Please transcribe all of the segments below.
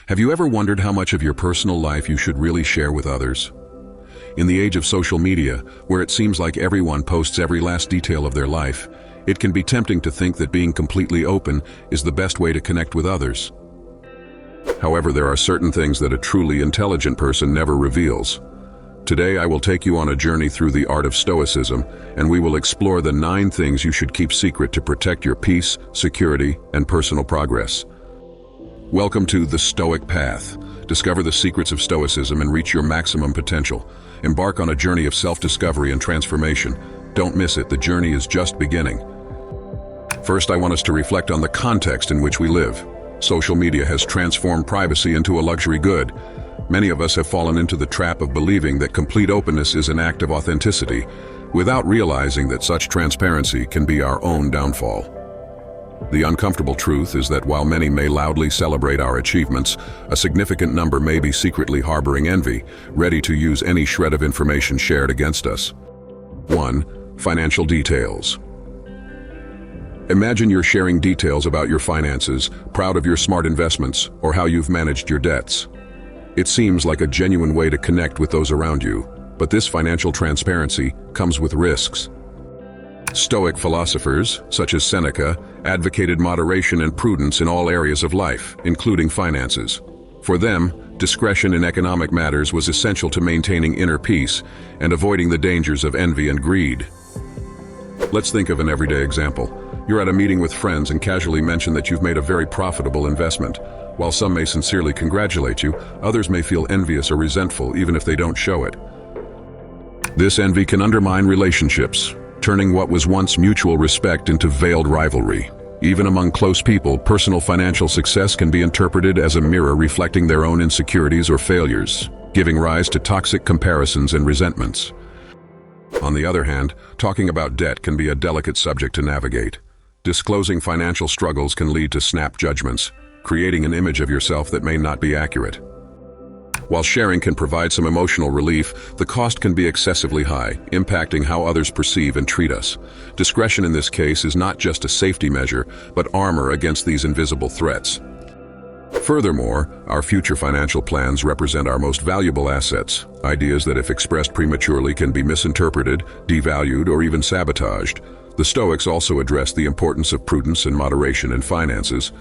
Have you ever wondered how much of your personal life you should really share with others? In the age of social media, where it seems like everyone posts every last detail of their life, it can be tempting to think that being completely open is the best way to connect with others. However, there are certain things that a truly intelligent person never reveals. Today, I will take you on a journey through the art of Stoicism, and we will explore the 9 things you should keep secret to protect your peace, security, and personal progress. Welcome to the Stoic Path. Discover the secrets of Stoicism and reach your maximum potential. Embark on a journey of self-discovery and transformation. Don't miss it, the journey is just beginning. First, I want us to reflect on the context in which we live. Social media has transformed privacy into a luxury good. Many of us have fallen into the trap of believing that complete openness is an act of authenticity, without realizing that such transparency can be our own downfall. The uncomfortable truth is that while many may loudly celebrate our achievements, a significant number may be secretly harboring envy, ready to use any shred of information shared against us. 1. Financial details. Imagine you're sharing details about your finances, proud of your smart investments, or how you've managed your debts. It seems like a genuine way to connect with those around you, but this financial transparency comes with risks. Stoic philosophers, such as Seneca, advocated moderation and prudence in all areas of life, including finances. For them, discretion in economic matters was essential to maintaining inner peace and avoiding the dangers of envy and greed. Let's think of an everyday example. You're at a meeting with friends and casually mention that you've made a very profitable investment. While some may sincerely congratulate you, others may feel envious or resentful even if they don't show it. This envy can undermine relationships, turning what was once mutual respect into veiled rivalry. Even among close people, personal financial success can be interpreted as a mirror reflecting their own insecurities or failures, giving rise to toxic comparisons and resentments. On the other hand, talking about debt can be a delicate subject to navigate. Disclosing financial struggles can lead to snap judgments, creating an image of yourself that may not be accurate. While sharing can provide some emotional relief, the cost can be excessively high, impacting how others perceive and treat us. Discretion in this case is not just a safety measure, but armor against these invisible threats. Furthermore, our future financial plans represent our most valuable assets, ideas that if expressed prematurely can be misinterpreted, devalued, or even sabotaged. The Stoics also address the importance of prudence and moderation in finances.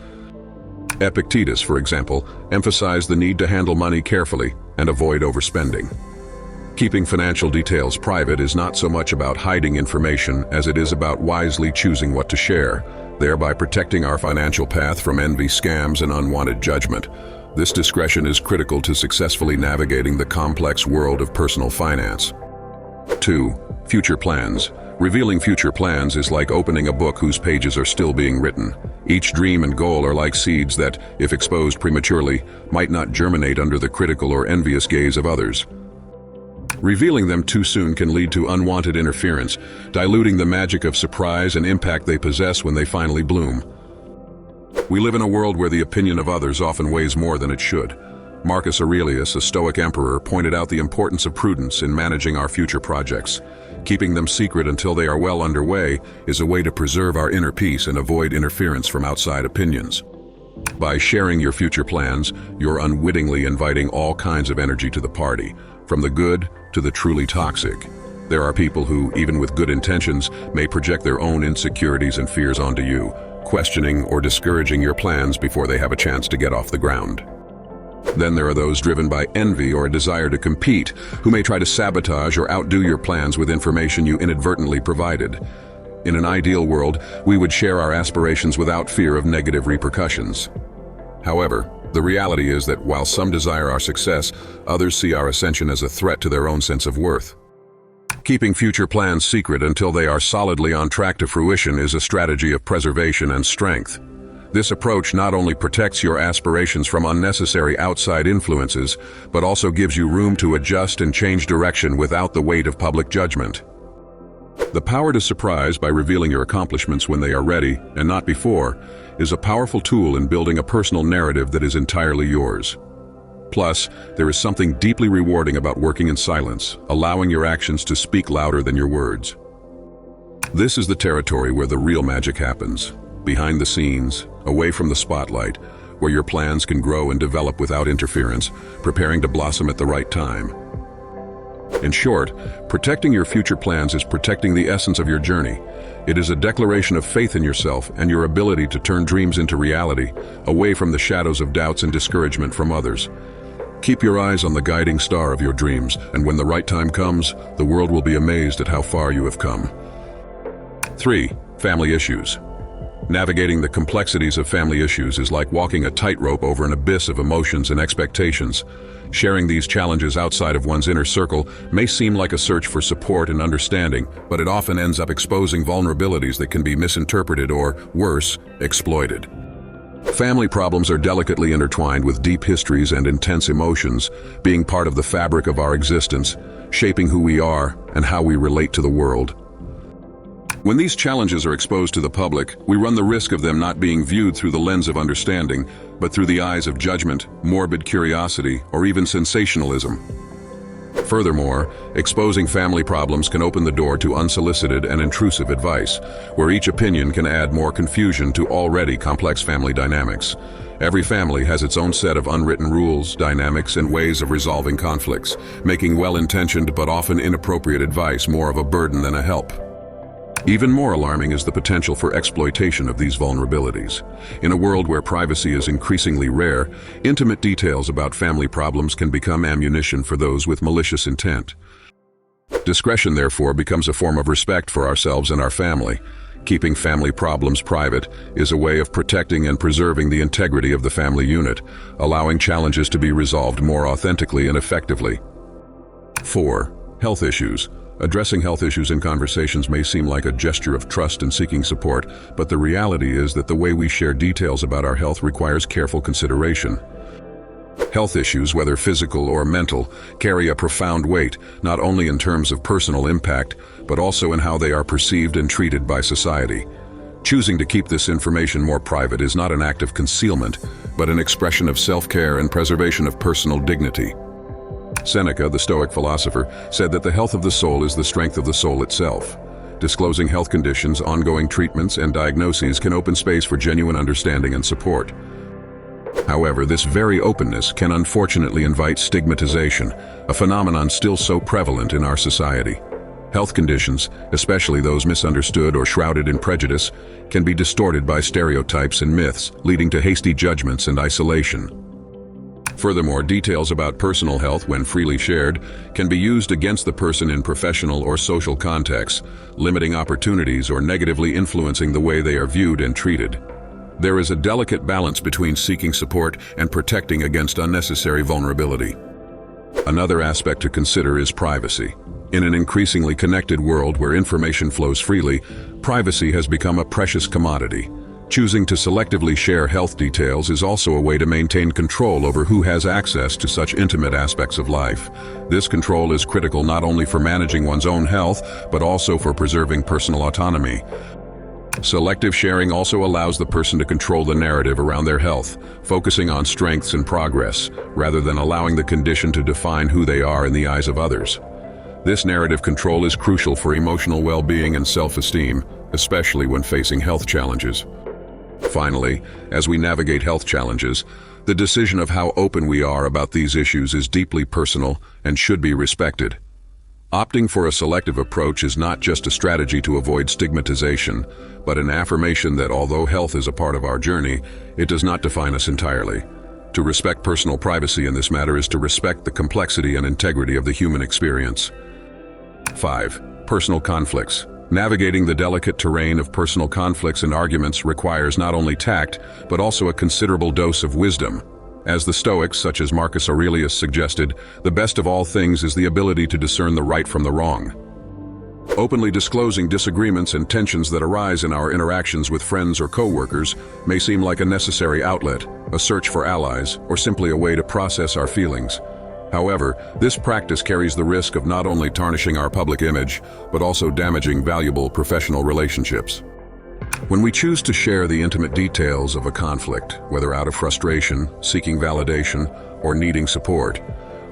Epictetus, for example, emphasized the need to handle money carefully and avoid overspending. Keeping financial details private is not so much about hiding information as it is about wisely choosing what to share, thereby protecting our financial path from envy, scams, and unwanted judgment. This discretion is critical to successfully navigating the complex world of personal finance. 2. Future plans. Revealing future plans is like opening a book whose pages are still being written. Each dream and goal are like seeds that, if exposed prematurely, might not germinate under the critical or envious gaze of others. Revealing them too soon can lead to unwanted interference, diluting the magic of surprise and impact they possess when they finally bloom. We live in a world where the opinion of others often weighs more than it should. Marcus Aurelius, a Stoic emperor, pointed out the importance of prudence in managing our future projects. Keeping them secret until they are well underway is a way to preserve our inner peace and avoid interference from outside opinions. By sharing your future plans, you're unwittingly inviting all kinds of energy to the party, from the good to the truly toxic. There are people who, even with good intentions, may project their own insecurities and fears onto you, questioning or discouraging your plans before they have a chance to get off the ground. Then there are those driven by envy or a desire to compete, who may try to sabotage or outdo your plans with information you inadvertently provided. In an ideal world, we would share our aspirations without fear of negative repercussions. However, the reality is that while some desire our success, others see our ascension as a threat to their own sense of worth. Keeping future plans secret until they are solidly on track to fruition is a strategy of preservation and strength. This approach not only protects your aspirations from unnecessary outside influences, but also gives you room to adjust and change direction without the weight of public judgment. The power to surprise by revealing your accomplishments when they are ready, and not before, is a powerful tool in building a personal narrative that is entirely yours. Plus, there is something deeply rewarding about working in silence, allowing your actions to speak louder than your words. This is the territory where the real magic happens, behind the scenes, away from the spotlight, where your plans can grow and develop without interference, preparing to blossom at the right time. In short, protecting your future plans is protecting the essence of your journey. It is a declaration of faith in yourself and your ability to turn dreams into reality, away from the shadows of doubts and discouragement from others. Keep your eyes on the guiding star of your dreams, and when the right time comes, the world will be amazed at how far you have come. 3. Family issues. Navigating the complexities of family issues is like walking a tightrope over an abyss of emotions and expectations. Sharing these challenges outside of one's inner circle may seem like a search for support and understanding, but it often ends up exposing vulnerabilities that can be misinterpreted or, worse, exploited. Family problems are delicately intertwined with deep histories and intense emotions, being part of the fabric of our existence, shaping who we are and how we relate to the world. When these challenges are exposed to the public, we run the risk of them not being viewed through the lens of understanding, but through the eyes of judgment, morbid curiosity, or even sensationalism. Furthermore, exposing family problems can open the door to unsolicited and intrusive advice, where each opinion can add more confusion to already complex family dynamics. Every family has its own set of unwritten rules, dynamics, and ways of resolving conflicts, making well-intentioned but often inappropriate advice more of a burden than a help. Even more alarming is the potential for exploitation of these vulnerabilities. In a world where privacy is increasingly rare, intimate details about family problems can become ammunition for those with malicious intent. Discretion, therefore, becomes a form of respect for ourselves and our family. Keeping family problems private is a way of protecting and preserving the integrity of the family unit, allowing challenges to be resolved more authentically and effectively. 4. Health issues. Addressing health issues in conversations may seem like a gesture of trust and seeking support, but the reality is that the way we share details about our health requires careful consideration. Health issues, whether physical or mental, carry a profound weight, not only in terms of personal impact, but also in how they are perceived and treated by society. Choosing to keep this information more private is not an act of concealment, but an expression of self-care and preservation of personal dignity. Seneca, the Stoic philosopher, said that the health of the soul is the strength of the soul itself. Disclosing health conditions, ongoing treatments, and diagnoses can open space for genuine understanding and support. However, this very openness can unfortunately invite stigmatization, a phenomenon still so prevalent in our society. Health conditions, especially those misunderstood or shrouded in prejudice, can be distorted by stereotypes and myths, leading to hasty judgments and isolation. Furthermore, details about personal health, when freely shared, can be used against the person in professional or social contexts, limiting opportunities or negatively influencing the way they are viewed and treated. There is a delicate balance between seeking support and protecting against unnecessary vulnerability. Another aspect to consider is privacy. In an increasingly connected world where information flows freely, privacy has become a precious commodity. Choosing to selectively share health details is also a way to maintain control over who has access to such intimate aspects of life. This control is critical not only for managing one's own health, but also for preserving personal autonomy. Selective sharing also allows the person to control the narrative around their health, focusing on strengths and progress, rather than allowing the condition to define who they are in the eyes of others. This narrative control is crucial for emotional well-being and self-esteem, especially when facing health challenges. Finally, as we navigate health challenges, the decision of how open we are about these issues is deeply personal and should be respected. Opting for a selective approach is not just a strategy to avoid stigmatization, but an affirmation that although health is a part of our journey, it does not define us entirely. To respect personal privacy in this matter is to respect the complexity and integrity of the human experience. 5. Personal conflicts. Navigating the delicate terrain of personal conflicts and arguments requires not only tact, but also a considerable dose of wisdom. As the Stoics, such as Marcus Aurelius, suggested, the best of all things is the ability to discern the right from the wrong. Openly disclosing disagreements and tensions that arise in our interactions with friends or co-workers may seem like a necessary outlet, a search for allies, or simply a way to process our feelings. However, this practice carries the risk of not only tarnishing our public image, but also damaging valuable professional relationships. When we choose to share the intimate details of a conflict, whether out of frustration, seeking validation, or needing support,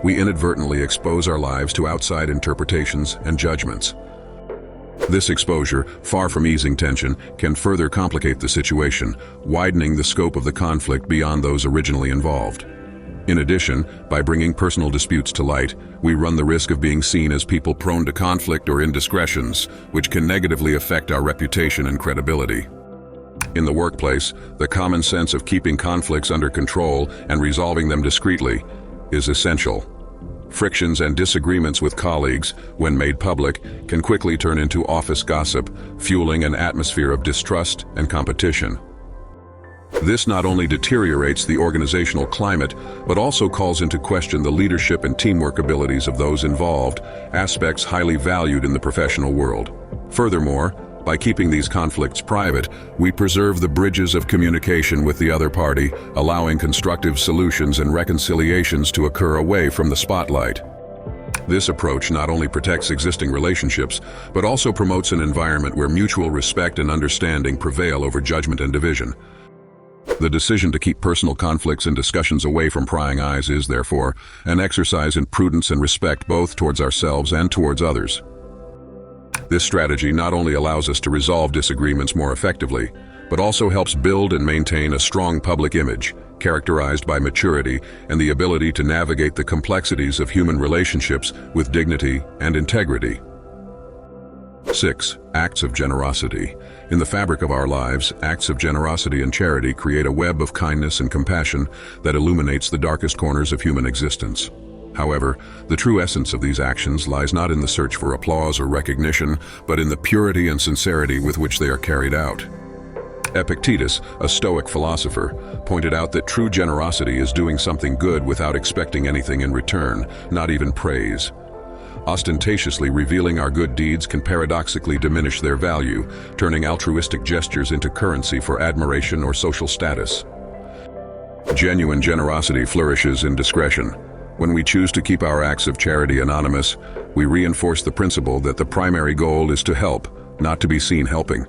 we inadvertently expose our lives to outside interpretations and judgments. This exposure, far from easing tension, can further complicate the situation, widening the scope of the conflict beyond those originally involved. In addition, by bringing personal disputes to light, we run the risk of being seen as people prone to conflict or indiscretions, which can negatively affect our reputation and credibility. In the workplace, the common sense of keeping conflicts under control and resolving them discreetly is essential. Frictions and disagreements with colleagues, when made public, can quickly turn into office gossip, fueling an atmosphere of distrust and competition. This not only deteriorates the organizational climate, but also calls into question the leadership and teamwork abilities of those involved, aspects highly valued in the professional world. Furthermore, by keeping these conflicts private, we preserve the bridges of communication with the other party, allowing constructive solutions and reconciliations to occur away from the spotlight. This approach not only protects existing relationships, but also promotes an environment where mutual respect and understanding prevail over judgment and division. The decision to keep personal conflicts and discussions away from prying eyes is, therefore, an exercise in prudence and respect both towards ourselves and towards others. This strategy not only allows us to resolve disagreements more effectively, but also helps build and maintain a strong public image, characterized by maturity and the ability to navigate the complexities of human relationships with dignity and integrity. 6. Acts of generosity. In the fabric of our lives, acts of generosity and charity create a web of kindness and compassion that illuminates the darkest corners of human existence. However, the true essence of these actions lies not in the search for applause or recognition, but in the purity and sincerity with which they are carried out. Epictetus, a Stoic philosopher, pointed out that true generosity is doing something good without expecting anything in return, not even praise. Ostentatiously revealing our good deeds can paradoxically diminish their value, turning altruistic gestures into currency for admiration or social status. Genuine generosity flourishes in discretion. When we choose to keep our acts of charity anonymous, we reinforce the principle that the primary goal is to help, not to be seen helping.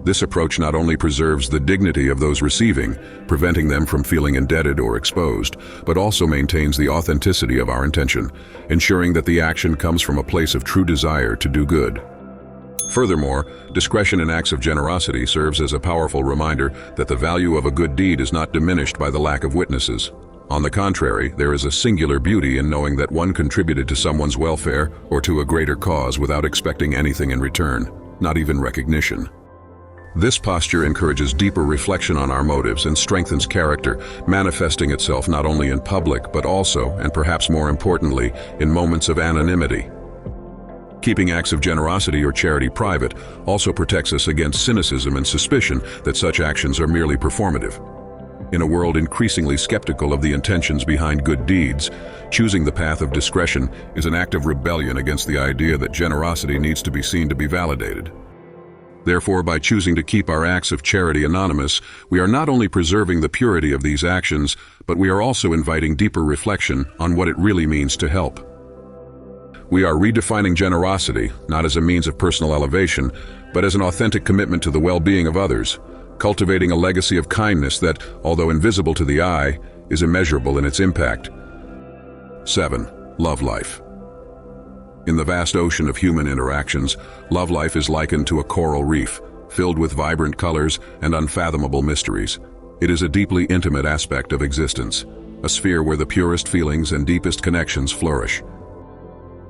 This approach not only preserves the dignity of those receiving, preventing them from feeling indebted or exposed, but also maintains the authenticity of our intention, ensuring that the action comes from a place of true desire to do good. Furthermore, discretion in acts of generosity serves as a powerful reminder that the value of a good deed is not diminished by the lack of witnesses. On the contrary, there is a singular beauty in knowing that one contributed to someone's welfare or to a greater cause without expecting anything in return, not even recognition. This posture encourages deeper reflection on our motives and strengthens character, manifesting itself not only in public but also, and perhaps more importantly, in moments of anonymity. Keeping acts of generosity or charity private also protects us against cynicism and suspicion that such actions are merely performative. In a world increasingly skeptical of the intentions behind good deeds, choosing the path of discretion is an act of rebellion against the idea that generosity needs to be seen to be validated. Therefore, by choosing to keep our acts of charity anonymous, we are not only preserving the purity of these actions, but we are also inviting deeper reflection on what it really means to help. We are redefining generosity, not as a means of personal elevation, but as an authentic commitment to the well-being of others, cultivating a legacy of kindness that, although invisible to the eye, is immeasurable in its impact. 7. Love life. In the vast ocean of human interactions, love life is likened to a coral reef, filled with vibrant colors and unfathomable mysteries. It is a deeply intimate aspect of existence, a sphere where the purest feelings and deepest connections flourish.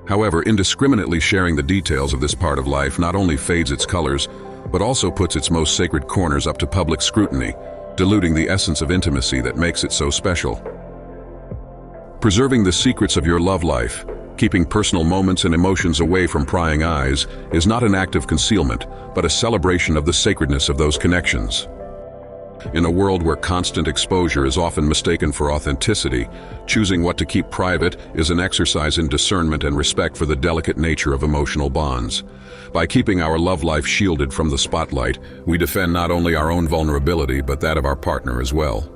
However, indiscriminately sharing the details of this part of life not only fades its colors, but also puts its most sacred corners up to public scrutiny, diluting the essence of intimacy that makes it so special. Preserving the secrets of your love life, keeping personal moments and emotions away from prying eyes, is not an act of concealment, but a celebration of the sacredness of those connections. In a world where constant exposure is often mistaken for authenticity, choosing what to keep private is an exercise in discernment and respect for the delicate nature of emotional bonds. By keeping our love life shielded from the spotlight, we defend not only our own vulnerability but that of our partner as well.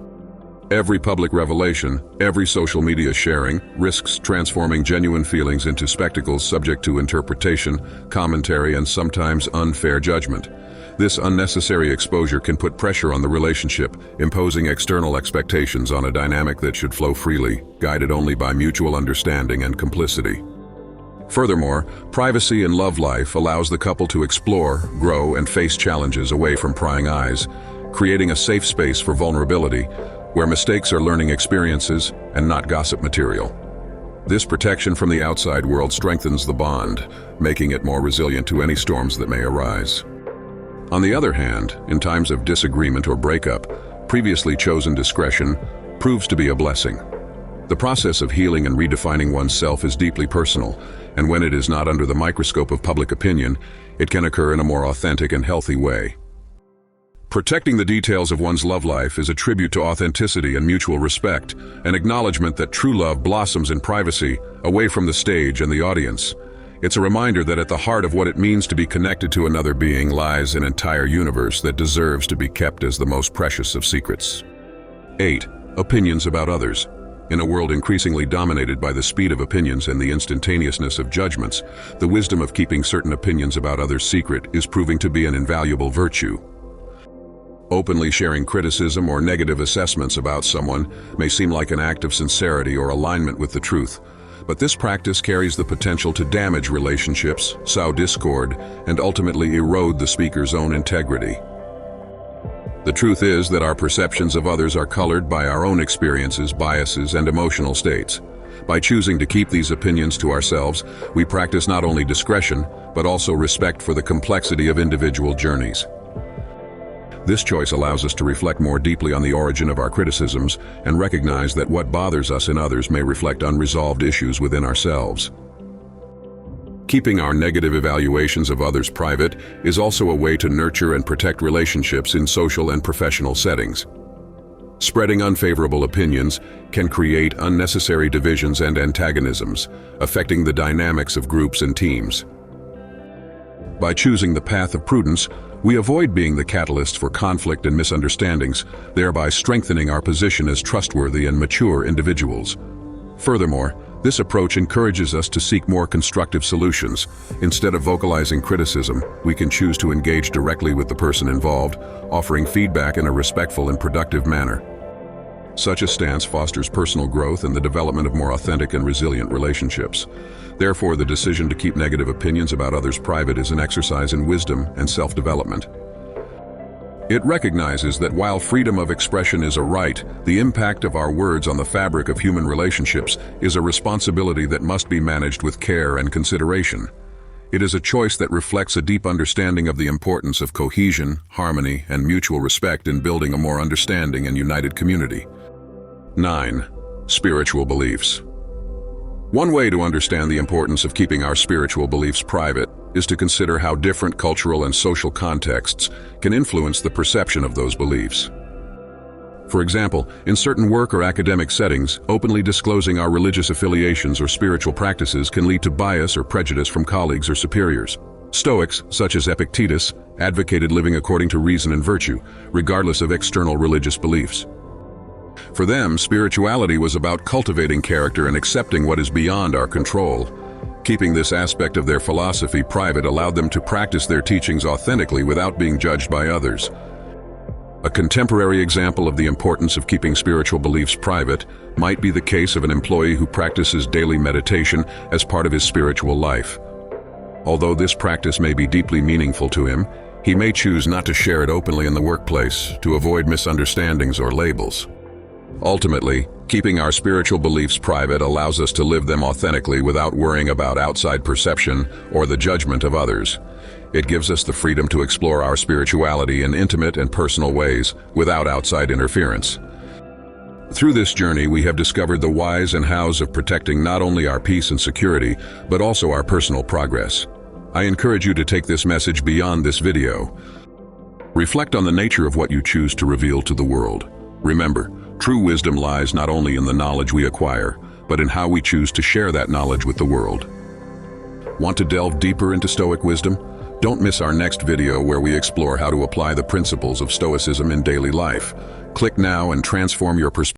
Every public revelation, every social media sharing, risks transforming genuine feelings into spectacles subject to interpretation, commentary, and sometimes unfair judgment. This unnecessary exposure can put pressure on the relationship, imposing external expectations on a dynamic that should flow freely, guided only by mutual understanding and complicity. Furthermore, privacy in love life allows the couple to explore, grow, and face challenges away from prying eyes, creating a safe space for vulnerability, where mistakes are learning experiences and not gossip material. This protection from the outside world strengthens the bond, making it more resilient to any storms that may arise. On the other hand, in times of disagreement or breakup, previously chosen discretion proves to be a blessing. The process of healing and redefining oneself is deeply personal, and when it is not under the microscope of public opinion, it can occur in a more authentic and healthy way. Protecting the details of one's love life is a tribute to authenticity and mutual respect, an acknowledgement that true love blossoms in privacy, away from the stage and the audience. It's a reminder that at the heart of what it means to be connected to another being lies an entire universe that deserves to be kept as the most precious of secrets. 8. Opinions about others. In a world increasingly dominated by the speed of opinions and the instantaneousness of judgments, the wisdom of keeping certain opinions about others secret is proving to be an invaluable virtue. Openly sharing criticism or negative assessments about someone may seem like an act of sincerity or alignment with the truth, but this practice carries the potential to damage relationships, sow discord, and ultimately erode the speaker's own integrity. The truth is that our perceptions of others are colored by our own experiences, biases, and emotional states. By choosing to keep these opinions to ourselves, we practice not only discretion, but also respect for the complexity of individual journeys. This choice allows us to reflect more deeply on the origin of our criticisms and recognize that what bothers us in others may reflect unresolved issues within ourselves. Keeping our negative evaluations of others private is also a way to nurture and protect relationships in social and professional settings. Spreading unfavorable opinions can create unnecessary divisions and antagonisms, affecting the dynamics of groups and teams. By choosing the path of prudence, we avoid being the catalyst for conflict and misunderstandings, thereby strengthening our position as trustworthy and mature individuals. Furthermore, this approach encourages us to seek more constructive solutions. Instead of vocalizing criticism, we can choose to engage directly with the person involved, offering feedback in a respectful and productive manner. Such a stance fosters personal growth and the development of more authentic and resilient relationships. Therefore, the decision to keep negative opinions about others private is an exercise in wisdom and self-development. It recognizes that while freedom of expression is a right, the impact of our words on the fabric of human relationships is a responsibility that must be managed with care and consideration. It is a choice that reflects a deep understanding of the importance of cohesion, harmony, and mutual respect in building a more understanding and united community. 9. Spiritual beliefs. One way to understand the importance of keeping our spiritual beliefs private is to consider how different cultural and social contexts can influence the perception of those beliefs. For example, in certain work or academic settings, openly disclosing our religious affiliations or spiritual practices can lead to bias or prejudice from colleagues or superiors. Stoics, such as Epictetus, advocated living according to reason and virtue, regardless of external religious beliefs. For them, spirituality was about cultivating character and accepting what is beyond our control. Keeping this aspect of their philosophy private allowed them to practice their teachings authentically without being judged by others. A contemporary example of the importance of keeping spiritual beliefs private might be the case of an employee who practices daily meditation as part of his spiritual life. Although this practice may be deeply meaningful to him, he may choose not to share it openly in the workplace to avoid misunderstandings or labels. Ultimately, keeping our spiritual beliefs private allows us to live them authentically without worrying about outside perception or the judgment of others. It gives us the freedom to explore our spirituality in intimate and personal ways without outside interference. Through this journey, we have discovered the whys and hows of protecting not only our peace and security, but also our personal progress. I encourage you to take this message beyond this video. Reflect on the nature of what you choose to reveal to the world. Remember, true wisdom lies not only in the knowledge we acquire, but in how we choose to share that knowledge with the world. Want to delve deeper into Stoic wisdom? Don't miss our next video where we explore how to apply the principles of Stoicism in daily life. Click now and transform your perspective.